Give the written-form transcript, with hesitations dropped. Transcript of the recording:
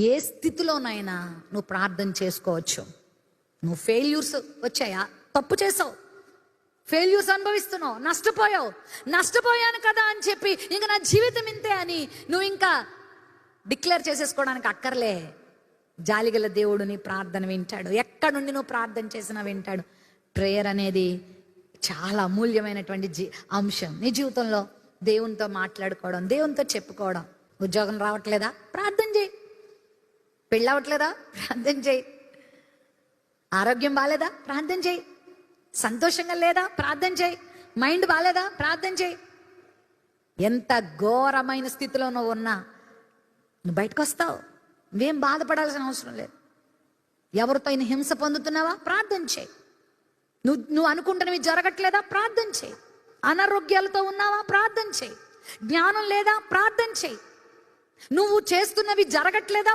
ఏ స్థితిలోనైనా నువ్వు ప్రార్థన చేసుకోవచ్చు. నువ్వు ఫెయిల్యూర్స్ వచ్చాయా, తప్పు చేసావు, ఫెయిల్యూర్స్ అనుభవిస్తున్నావు, నష్టపోయాను కదా అని చెప్పి ఇంకా నా జీవితం ఇంతే అని నువ్వు ఇంకా డిక్లేర్ చేసేసుకోవడానికి అక్కర్లే. జాలిగల దేవుడు నీ ప్రార్థన వింటాడు. ఎక్కడ నుండి నువ్వు ప్రార్థన చేసినా వింటాడు. ప్రేయర్ అనేది చాలా అమూల్యమైనటువంటి అంశం నీ జీవితంలో. దేవునితో మాట్లాడుకోవడం, దేవునితో చెప్పుకోవడం. ఉద్యోగం రావట్లేదా, ప్రార్థన చేయి. పెళ్ళి అవ్వట్లేదా, ప్రార్థన చేయి. ఆరోగ్యం బాగాలేదా, ప్రార్థన చేయి. సంతోషంగా లేదా, ప్రార్థన చేయి. మైండ్ బాగాలేదా, ప్రార్థన చేయి. ఎంత ఘోరమైన స్థితిలో నువ్వు ఉన్నా నువ్వు బయటకు వస్తావు. నువ్వేం బాధపడాల్సిన అవసరం లేదు. ఎవరితో హింస పొందుతున్నావా, ప్రార్థన చేయి. నువ్వు అనుకుంటున్నవి జరగట్లేదా, ప్రార్థన చేయి. అనారోగ్యాలతో ఉన్నావా, ప్రార్థన చేయి. జ్ఞానం లేదా, ప్రార్థన చేయి. నువ్వు చేస్తున్నవి జరగట్లేదా,